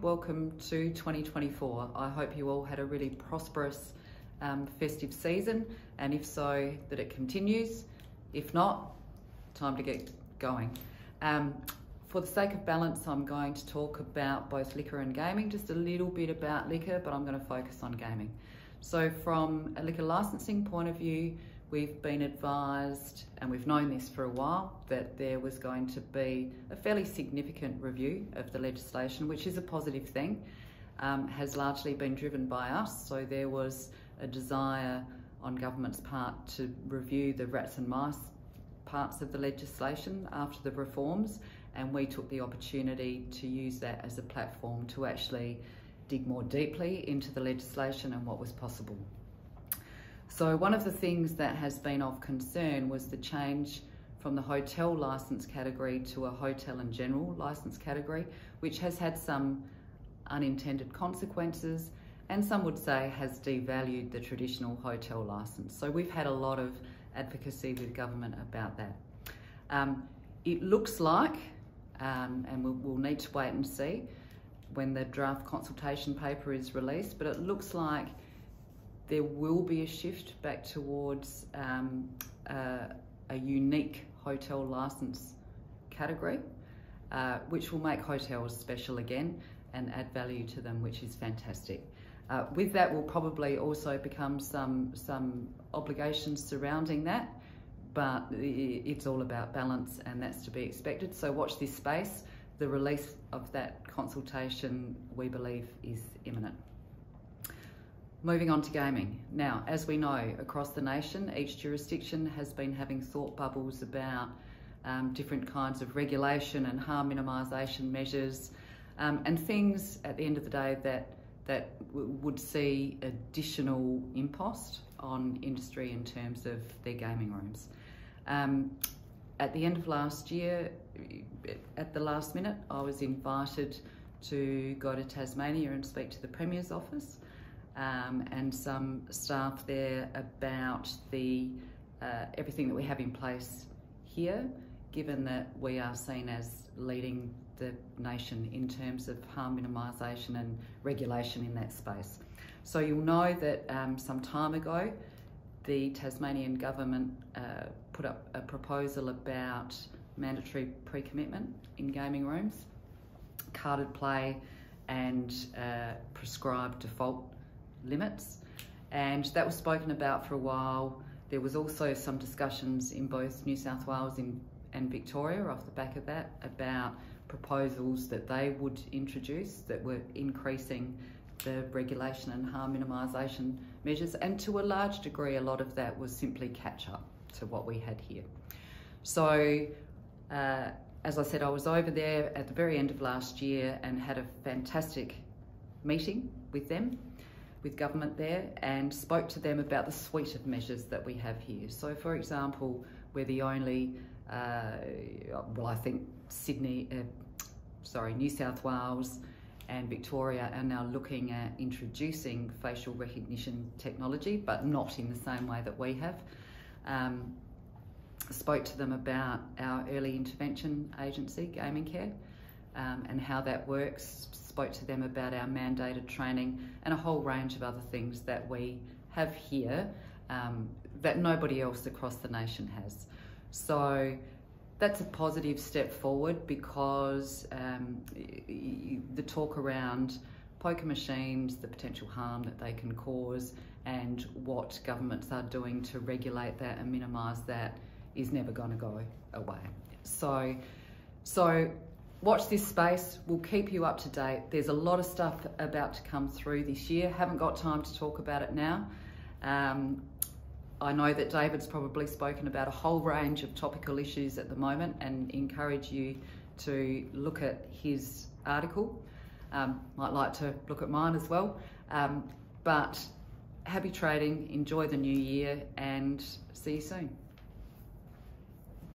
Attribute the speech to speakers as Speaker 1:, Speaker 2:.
Speaker 1: welcome to 2024. I hope you all had a really prosperous festive season, and if so, that it continues. If not, time to get going. For the sake of balance, I'm going to talk about both liquor and gaming, just a little bit about liquor, but I'm going to focus on gaming. So from a liquor licensing point of view, we've been advised, and we've known this for a while, that there was going to be a fairly significant review of the legislation, which is a positive thing, has largely been driven by us. So there was a desire on government's part to review the rats and mice parts of the legislation after the reforms, and we took the opportunity to use that as a platform to actually dig more deeply into the legislation and what was possible. So one of the things that has been of concern was the change from the hotel licence category to a hotel and general licence category, which has had some unintended consequences, and some would say has devalued the traditional hotel licence. So we've had a lot of advocacy with government about that. It looks like, and we'll need to wait and see when the draft consultation paper is released, but it looks like there will be a shift back towards a unique hotel licence category, which will make hotels special again and add value to them, which is fantastic. With that will probably also become some obligations surrounding that, but it's all about balance, and that's to be expected. So watch this space. The release of that consultation, we believe, is imminent. Moving on to gaming. Now, as we know, across the nation, each jurisdiction has been having thought bubbles about different kinds of regulation and harm minimisation measures, and things at the end of the day that would see additional impost on industry in terms of their gaming rooms. At the end of last year, at the last minute, I was invited to go to Tasmania and speak to the Premier's office and some staff there about the everything that we have in place here, given that we are seen as leading the nation in terms of harm minimisation and regulation in that space. So you'll know that some time ago, the Tasmanian government put up a proposal about mandatory pre-commitment in gaming rooms, carded play, and prescribed default limits, and that was spoken about for a while. There was also some discussions in both New South Wales and Victoria off the back of that about proposals that they would introduce that were increasing the regulation and harm minimisation measures, and to a large degree a lot of that was simply catch up to what we had here. So as I said, I was over there at the very end of last year and had a fantastic meeting with them, with government there, and spoke to them about the suite of measures that we have here. So for example, we're the only, well, I think New South Wales and Victoria are now looking at introducing facial recognition technology, but not in the same way that we have. Spoke to them about our early intervention agency, Gaming Care, and how that works. Spoke to them about our mandated training and a whole range of other things that we have here that nobody else across the nation has. So that's a positive step forward, because the talk around poker machines, the potential harm that they can cause, and what governments are doing to regulate that and minimise that is never going to go away. So watch this space. We'll keep you up to date. There's a lot of stuff about to come through this year. Haven't got time to talk about it now. I know that David's probably spoken about a whole range of topical issues at the moment, and encourage you to look at his article. Might like to look at mine as well. But happy trading, enjoy the new year, and see you soon.